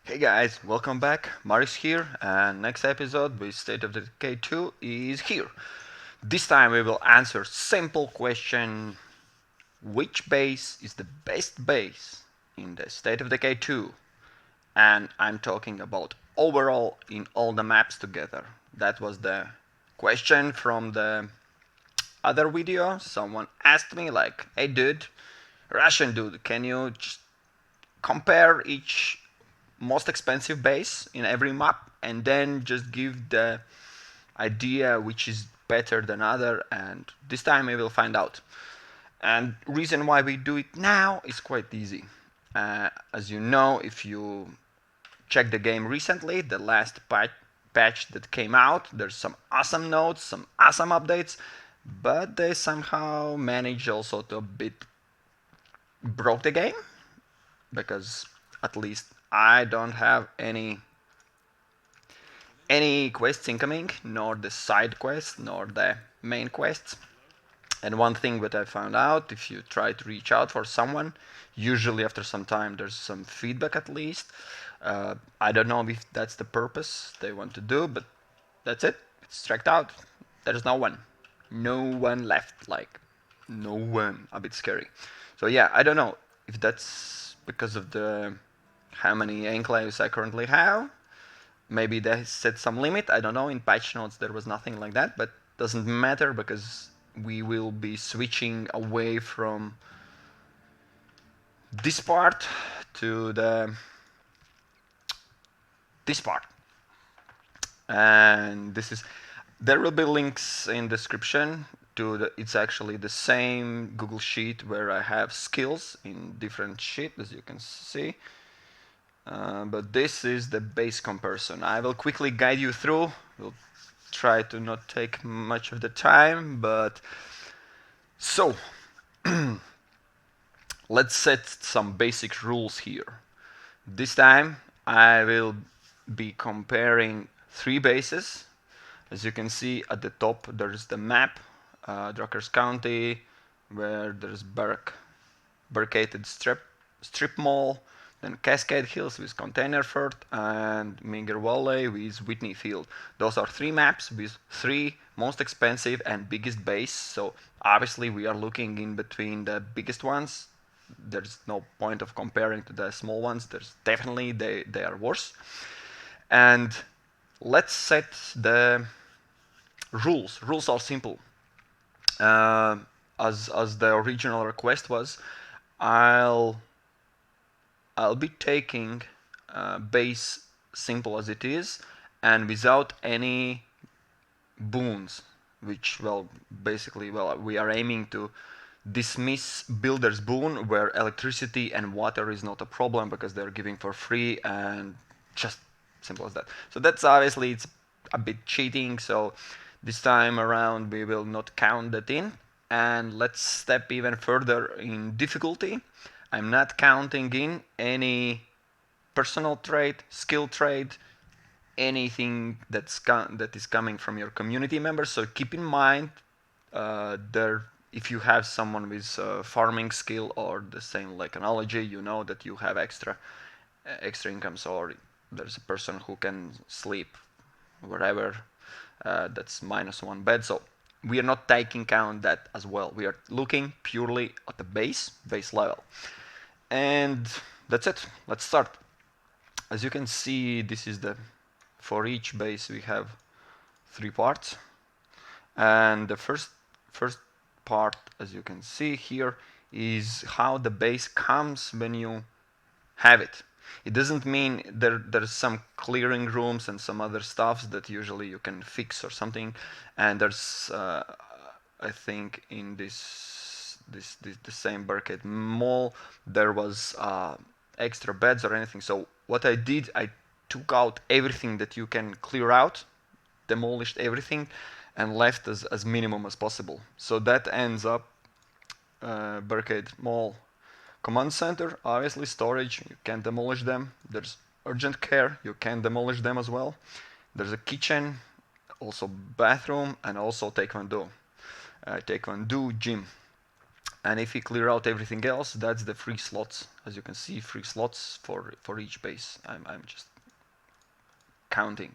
Hey guys, welcome back. Maris here, and next episode with State of the Decay 2 is here. This time we will answer simple question: which base is the best base in the State of Decay 2? And I'm talking about overall in all the maps together. That was the question from the other video. Someone asked me like, "Hey dude, Russian dude, can you just compare each most expensive base in every map and then just give the idea which is better than other, and this time we will find out." And reason why we do it now is quite easy. As you know, if you check the game recently, the last patch that came out, there's some awesome notes, some awesome updates, but they somehow managed also to a bit broke the game, because at least I don't have any quests incoming, nor the side quests, nor the main quests. And one thing that I found out, if you try to reach out for someone, usually after some time there's some feedback at least. I don't know if that's the purpose they want to do, but that's it. It's tracked out. There's no one. No one left. Like, no one. A bit scary. So yeah, I don't know if that's because of the how many enclaves I currently have. Maybe they set some limit. I don't know. In patch notes there was nothing like that, but doesn't matter because we will be switching away from this part to this part. And this is there will be links in description to it's actually the same Google Sheet where I have skills in different sheet, as you can see. But this is the base comparison. I will quickly guide you through. We'll try to not take much of the time, but so let's set some basic rules here. This time I will be comparing three bases. As you can see at the top there's the map, Druckers County, where there's Barricaded Strip Mall, then Cascade Hills with Containerford, and Minger Valley with Whitney Field. Those are three maps with three most expensive and biggest base, so obviously we are looking in between the biggest ones. There's no point of comparing to the small ones. There's definitely they are worse. And let's set the rules. Rules are simple. As the original request was, I'll be taking base simple as it is and without any boons, which basically we are aiming to dismiss builder's boon where electricity and water is not a problem because they're giving for free, and just simple as that. So that's obviously it's a bit cheating, so this time around we will not count that in. And let's step even further in difficulty. I'm not counting in any personal trait, skill trait, anything that is coming from your community members. So keep in mind if you have someone with farming skill or the same like analogy, you know that you have extra income. So there's a person who can sleep wherever, that's -1 bed. So we are not taking count that as well. We are looking purely at the base level. And that's it. Let's start. As you can see, this is for each base we have three parts. And the first part, as you can see here, is how the base comes when you have it. It doesn't mean there's some clearing rooms and some other stuffs that usually you can fix or something. And there's I think in the same Barricade Mall there was extra beds or anything. So what I did, I took out everything that you can clear out, demolished everything, and left as minimum as possible. So that ends up Barricade Mall command center, obviously storage, you can demolish them. There's urgent care, you can demolish them as well. There's a kitchen, also bathroom, and also taekwondo gym. And if you clear out everything else, that's the free slots. as you can see, 3 slots for each base. I'm just counting,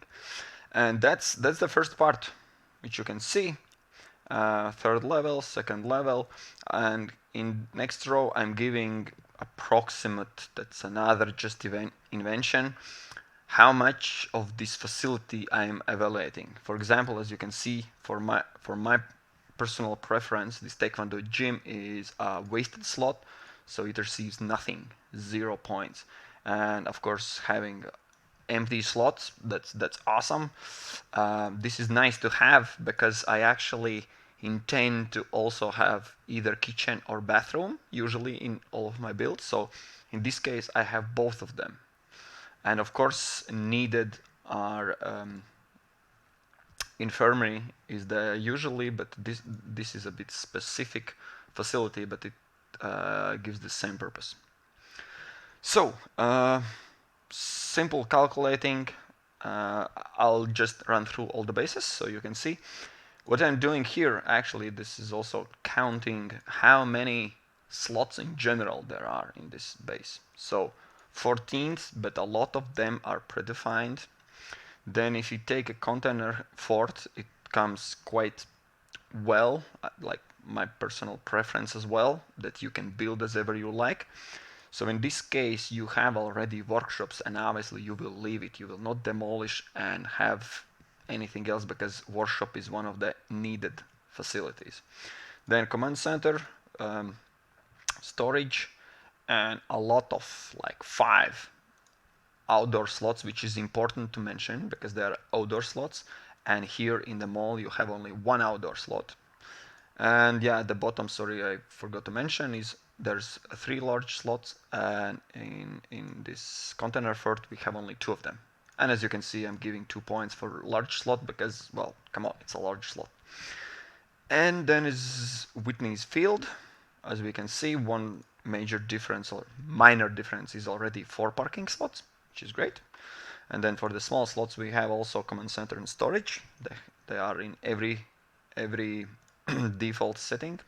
and that's the first part, which you can see. Third level, second level, and in next row I'm giving approximate, that's another just invention, how much of this facility I'm evaluating. For example, as you can see, for my personal preference, this Taekwondo gym is a wasted slot, so it receives nothing, 0 points. And of course, having empty slots, that's awesome. This is nice to have because I actually intend to also have either kitchen or bathroom, usually in all of my builds. So in this case, I have both of them. And of course, needed are infirmary is the usually, but this is a bit specific facility, but it gives the same purpose. So simple calculating. I'll just run through all the bases so you can see what I'm doing here. Actually, this is also counting how many slots in general there are in this base. So 14, but a lot of them are predefined. Then if you take a container fort, it comes quite well, like my personal preference as well, that you can build as ever you like. So in this case, you have already workshops, and obviously you will leave it. You will not demolish and have anything else because workshop is one of the needed facilities. Then command center, storage, and a lot of like 5 outdoor slots, which is important to mention because they are outdoor slots. And here in the mall, you have only 1 outdoor slot. And yeah, at the bottom, sorry, I forgot to mention, is there's 3 large slots, and in this container fort we have only 2 of them. And as you can see, I'm giving 2 points for large slot because, well, come on, it's a large slot. And then is Whitney's Field. As we can see, one major difference or minor difference is already 4 parking slots, which is great. And then for the small slots, we have also command center and storage. They are in every default setting.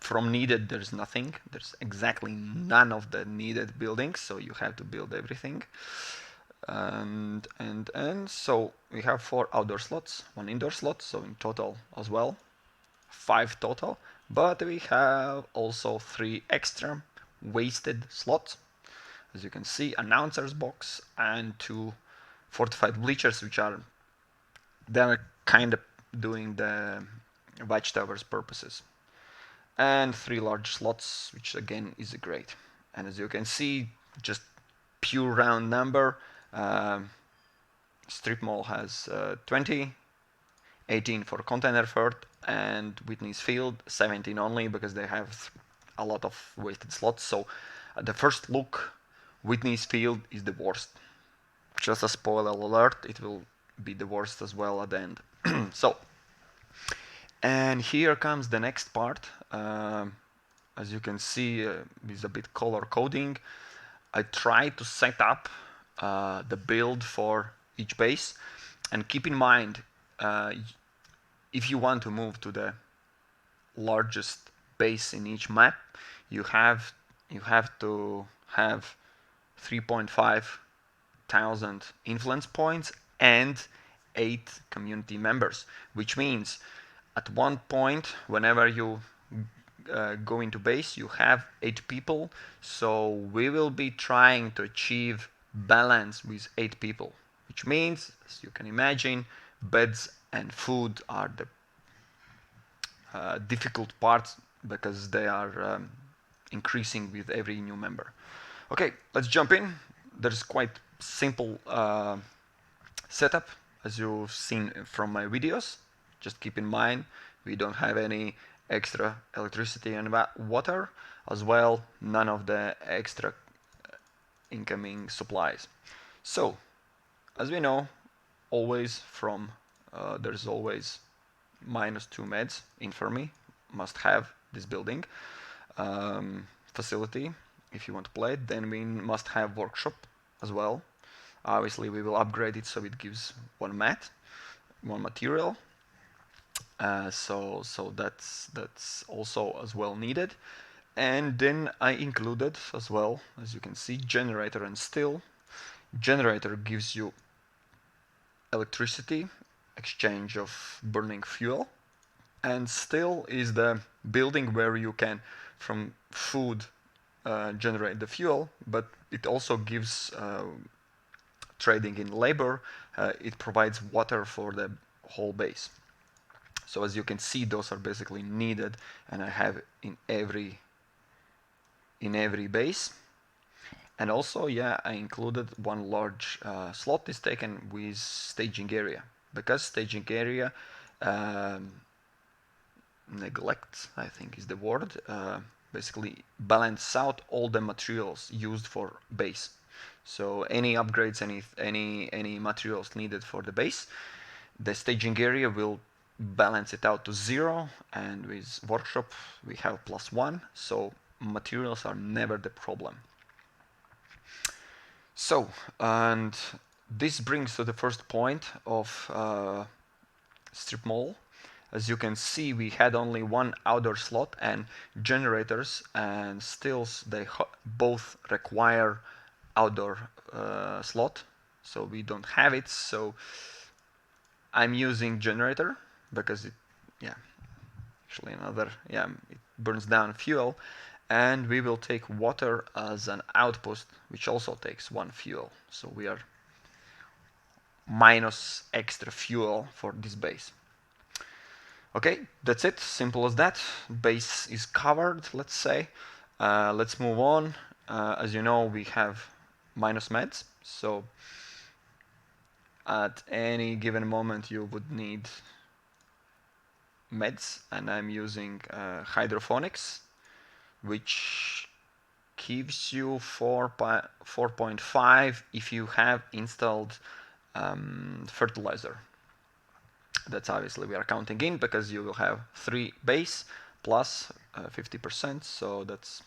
From needed, there's nothing. There's exactly none of the needed buildings, so you have to build everything. And so we have 4 outdoor slots, 1 indoor slot, so in total as well 5 total. But we have also 3 extra wasted slots. As you can see, announcer's box and 2 fortified bleachers, which are they're kind of doing the watchtowers purposes. And 3 large slots, which again is great. And as you can see, just pure round number. Strip Mall has 20, 18 for container fort, and Whitney's Field 17 only because they have a lot of wasted slots. So at the first look, Whitney's Field is the worst. Just a spoiler alert, it will be the worst as well at the end. So, and here comes the next part. As you can see, with a bit color coding, I try to set up the build for each base, and keep in mind, if you want to move to the largest base in each map, you have to have 3.5 thousand influence points and 8 community members, which means at one point, whenever you go into base, you have 8 people. So we will be trying to achieve balance with 8 people, which means, as you can imagine, beds and food are the difficult parts because they are increasing with every new member. Okay, let's jump in. There's quite simple setup, as you've seen from my videos. Just keep in mind, we don't have any extra electricity and water, as well none of the extra incoming supplies. So, as we know, always from there's always -2 meds. Infirmary must have this building facility if you want to play it. Then we must have workshop as well. Obviously, we will upgrade it so it gives 1 mat, 1 material. So that's also as well needed. And then I included as well, as you can see, generator and still. Generator gives you electricity, exchange of burning fuel, and still is the building where you can from food generate the fuel, but it also gives trading in labor. It provides water for the whole base. So as you can see, those are basically needed, and I have in every base. And also, yeah, I included one large slot is taken with staging area, because staging area neglect, I think is the word, basically balance out all the materials used for base. So any upgrades, any materials needed for the base, the staging area will balance it out to 0, and with workshop we have +1, so materials are never the problem. So, and this brings to the first point of strip mall. As you can see, we had only one outdoor slot, and generators and stills, they both require outdoor slot, so we don't have it. So I'm using generator because it, yeah, actually it burns down fuel, and we will take water as an outpost, which also takes 1 fuel. So we are minus extra fuel for this base. Okay, that's it, simple as that. Base is covered, let's say. Let's move on. As you know, we have minus meds, so at any given moment you would need meds, and I'm using hydroponics, which gives you 4.5 if you have installed fertilizer. That's obviously we are counting in because you will have 3 base plus 50%, so that's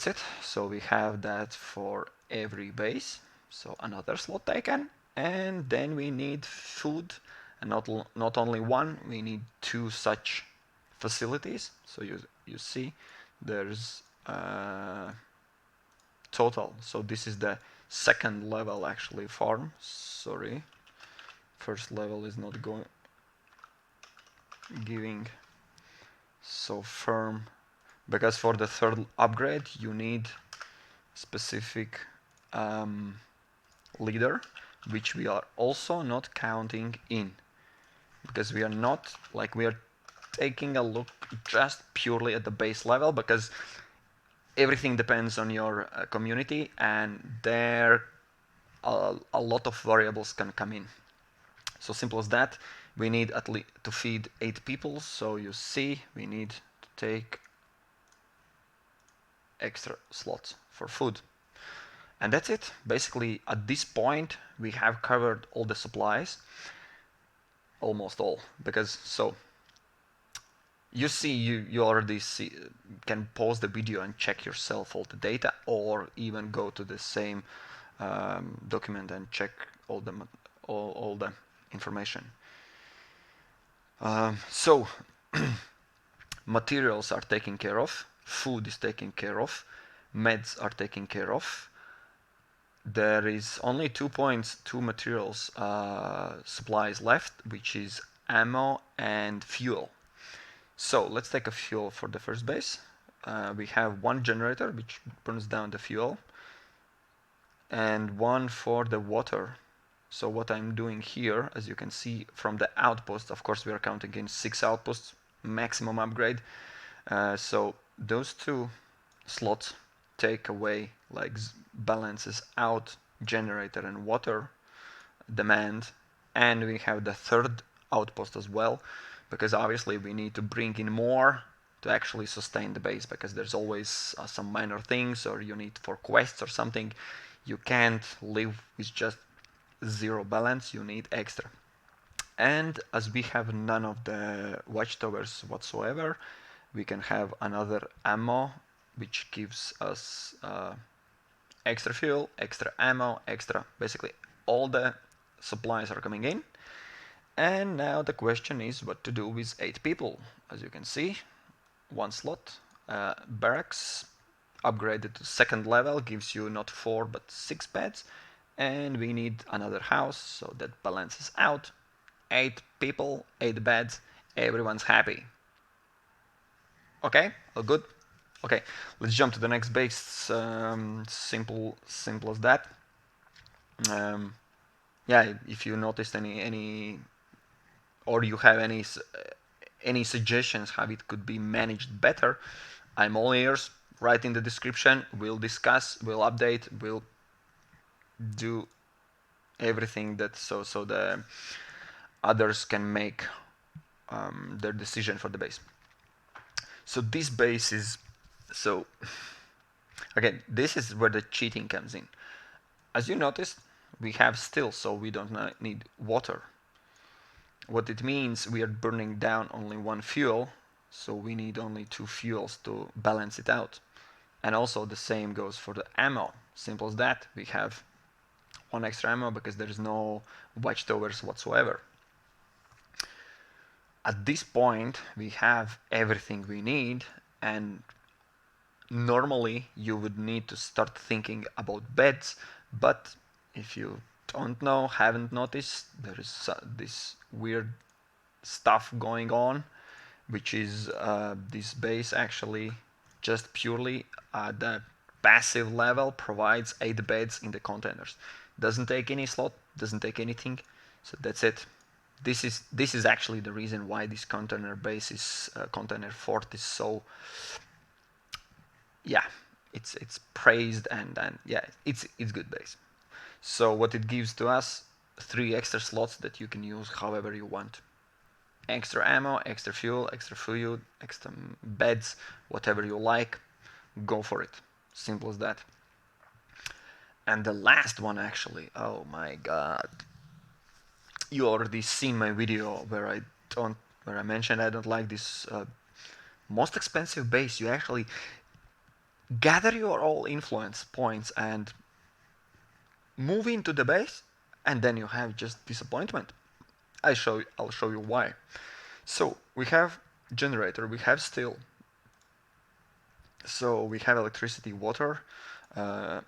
it. So we have that for every base, so another slot taken. And then we need food, and not only one, we need 2 such facilities. So you see there's total, so this is the second level actually farm, sorry, first level is not giving so firm, because for the third upgrade you need specific leader, which we are also not counting in, because we are not, like, we are taking a look just purely at the base level, because everything depends on your community, and there a lot of variables can come in. So simple as that. We need at least to feed 8 people, so you see we need to take extra slots for food. And that's it. Basically, at this point, we have covered all the supplies, almost all, because so you see, you already see, can pause the video and check yourself all the data, or even go to the same document and check all the information. So materials are taken care of, food is taken care of, meds are taken care of. There is only 2 points, 2 materials supplies left, which is ammo and fuel. So let's take a fuel for the first base. We have 1 generator which burns down the fuel, and 1 for the water. So what I'm doing here, as you can see from the outpost, of course we are counting in 6 outposts, maximum upgrade. So those 2 slots take away, like, balances out generator and water demand, and we have the third outpost as well, because obviously we need to bring in more to actually sustain the base, because there's always some minor things, or you need for quests or something. You can't live with just 0 balance, you need extra. And as we have none of the watchtowers whatsoever, we can have another ammo, which gives us extra fuel, extra ammo, extra, basically all the supplies are coming in. And now the question is what to do with 8 people. As you can see, 1 slot, barracks upgraded to second level, gives you not 4 but 6 beds, and we need another house, so that balances out. 8 people, 8 beds, everyone's happy. Okay, all good. Okay, let's jump to the next base. Simple as that. Yeah, if you noticed any or you have any suggestions how it could be managed better, I'm all ears. Write in the description. We'll discuss. We'll update. We'll do everything that so the others can make their decision for the base. So this base is so again, this is where the cheating comes in. As you noticed, we have still, so we don't need water. What it means, we are burning down only one fuel, so we need only 2 fuels to balance it out. And also the same goes for the ammo. Simple as that. We have 1 extra ammo because there is no watchtowers whatsoever. At this point, we have everything we need, and normally you would need to start thinking about beds, but if you don't know, haven't noticed, there is this weird stuff going on, which is this base actually just purely at the passive level provides 8 beds in the containers. Doesn't take any slot, doesn't take anything, so that's it. This is actually the reason why this container base is container fort is so, yeah, it's praised, and yeah, it's good base. So what it gives to us, 3 extra slots that you can use however you want. Extra ammo, extra fuel, extra food, extra beds, whatever you like, go for it. Simple as that. And the last one actually, oh my god, you already seen my video where I mentioned I don't like this most expensive base. You actually gather your all influence points and move into the base, and then you have just disappointment. I'll show you why. So we have generator, we have steel, so we have electricity, water,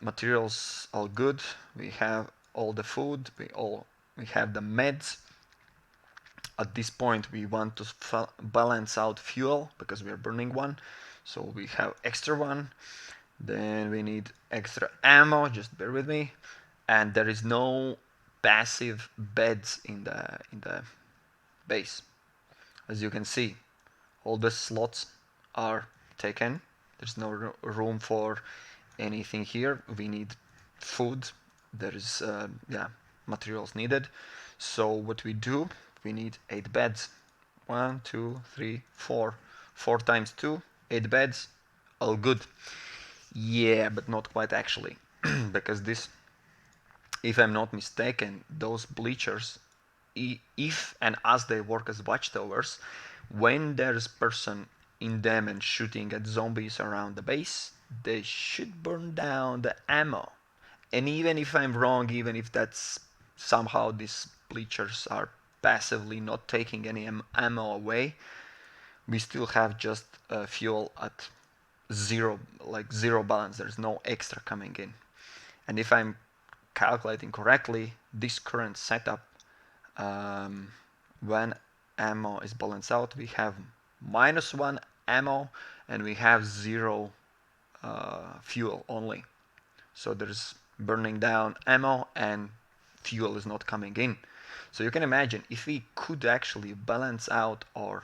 materials all good. We have all the food, we have the meds. At this point we want to balance out fuel because we are burning one, so we have extra one. Then we need extra ammo, just bear with me. And there is no passive beds in the base. As you can see, all the slots are taken. There's no room for anything here. We need food. There is yeah, materials needed. So what we do, we need 8 beds. 1, 2, 3, 4. 4 times 2, 8 beds. All good. Yeah, but not quite actually, because this, if I'm not mistaken, those bleachers, if and as they work as watchtowers, when there's person in them and shooting at zombies around the base, they should burn down the ammo. And even if I'm wrong, even if that's somehow these bleachers are passively not taking any ammo away, we still have just fuel at zero, like zero balance. There's no extra coming in. And if I'm calculating correctly, this current setup, when ammo is balanced out, we have -1 ammo and we have 0 fuel only. So there's burning down ammo and fuel is not coming in. So you can imagine if we could actually balance out our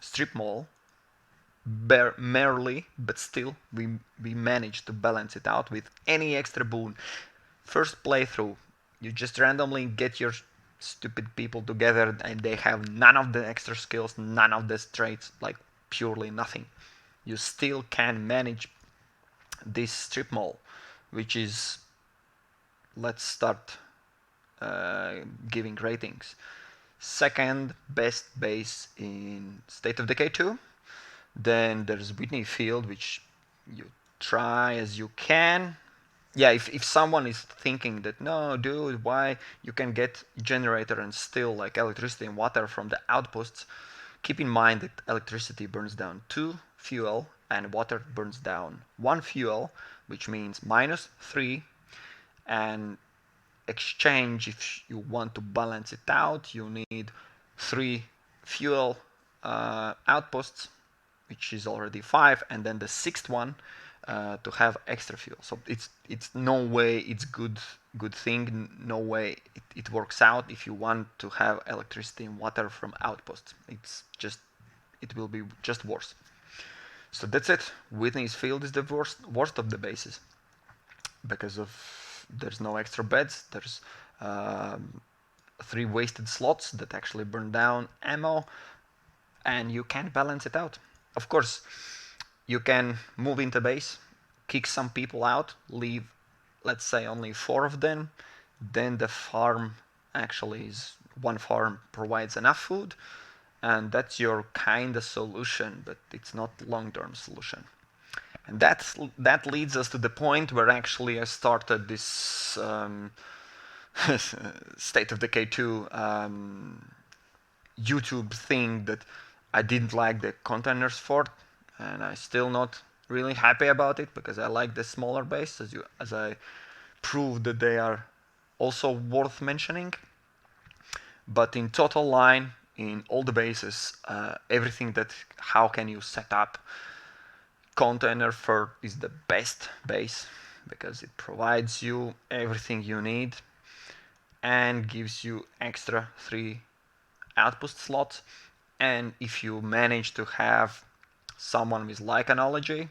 strip mall merely, but still we managed to balance it out with any extra boon. First playthrough, you just randomly get your stupid people together and they have none of the extra skills, none of the traits, like purely nothing. You still can manage this strip mall, which is, let's start giving ratings. Second best base in State of Decay 2. Then there's Whitney Field, which you try as you can. Yeah, if someone is thinking that, no, dude, why you can get generator and still like electricity and water from the outposts, keep in mind that electricity burns down too, fuel and water burns down 1 fuel, which means -3, and exchange, if you want to balance it out, you need 3 fuel outposts, which is already 5, and then the 6th one to have extra fuel. So it's no way it's good thing, no way it works out if you want to have electricity and water from outposts. It will be just worse. So that's it. Whitney's Field is the worst of the bases because of there's no extra beds. There's 3 wasted slots that actually burn down ammo, and you can't balance it out. Of course, you can move into base, kick some people out, leave, let's say, only 4 of them. Then the farm actually is one farm provides enough food, and that's your kind of solution, but it's not long-term solution. And that leads us to the point where actually I started this State of Decay 2 YouTube thing that I didn't like the containers fort, and I'm still not really happy about it because I like the smaller base, as I proved that they are also worth mentioning. But in total line, in all the bases, everything that how can you set up container fort is the best base because it provides you everything you need and gives you extra 3 outpost slots. And if you manage to have someone with lycanology,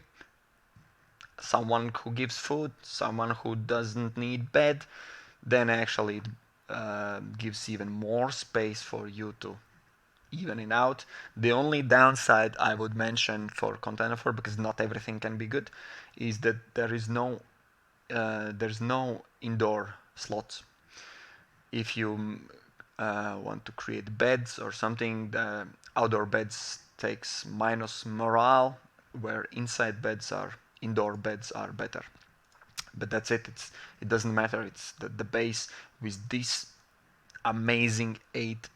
someone who gives food, someone who doesn't need bed, then actually it gives even more space for you to even it out. The only downside I would mention for container fort, because not everything can be good, is that there's no indoor slots. If you want to create beds or something, the outdoor beds takes minus morale, where indoor beds are better. But that's it. It doesn't matter. It's the base with this amazing 8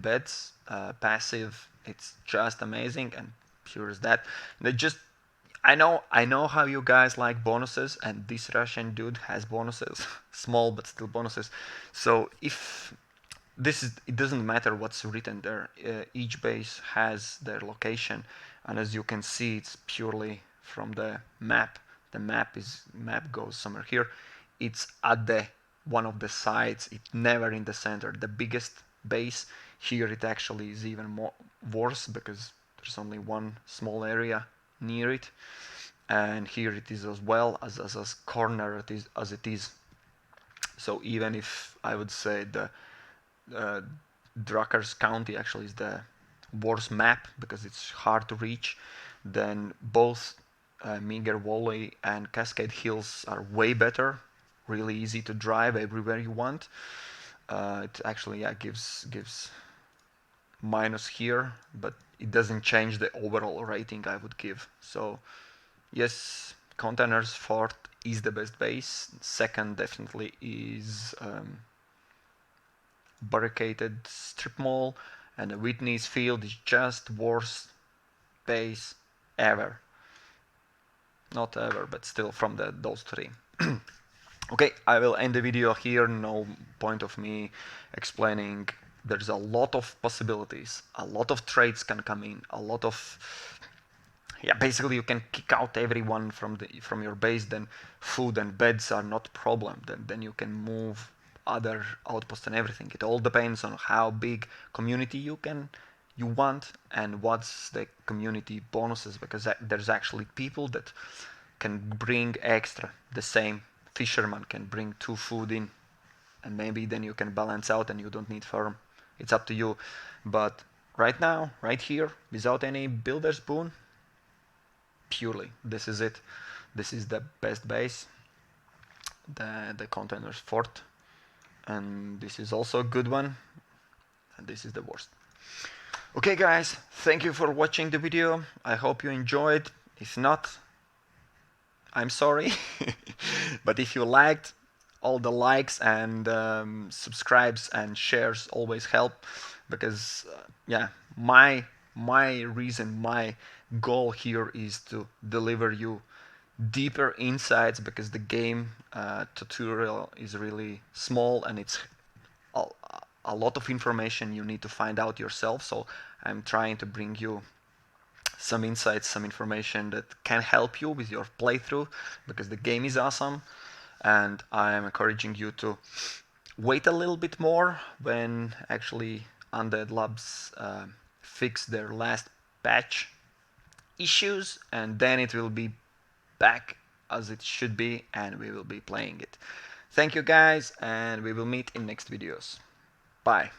beds passive. It's just amazing and pure as that. They just I know how you guys like bonuses, and this Russian dude has bonuses, small but still bonuses. So if it doesn't matter what's written there. Each base has their location, and as you can see, it's purely from the map. The map goes somewhere here. It's at the one of the sides. It's never in the center. The biggest base here, it actually is even more worse because there's only one small area near it, and here it is as well as a corner as it is. So even if I would say the Druckers County actually is the worst map because it's hard to reach, then both Meager Valley and Cascade Hills are way better, really easy to drive everywhere you want. It actually gives minus here, but it doesn't change the overall rating I would give. So yes, Containers Fort is the best base. Second definitely is Barricaded Strip Mall, and the Whitney's Field is just worst base ever. Not ever, but still from those 3. Okay, I will end the video here. No point of me explaining. There's a lot of possibilities. A lot of trades can come in. A lot of basically you can kick out everyone from your base. Then food and beds are not a problem. Then you can move other outposts and everything. It all depends on how big community you want and what's the community bonuses, because there's actually people that can bring extra. The same fisherman can bring 2 food in, and maybe then you can balance out and you don't need farm. It's up to you. But right now, right here, without any builder's boon, purely this is it. This is the best base, the Containers Fort, and this is also a good one, and this is the worst. Okay guys, thank you for watching the video. I hope you enjoyed. If not, I'm sorry. But if you liked, all the likes and subscribes and shares always help, because my my reason, my goal here is to deliver you deeper insights, because the game tutorial is really small and it's a, a lot of information you need to find out yourself. So I'm trying to bring you some insights, some information that can help you with your playthrough, because the game is awesome. And I'm encouraging you to wait a little bit more when actually Undead Labs fix their last patch issues, and then it will be back as it should be, and we will be playing it. Thank you guys, and we will meet in next videos. Bye.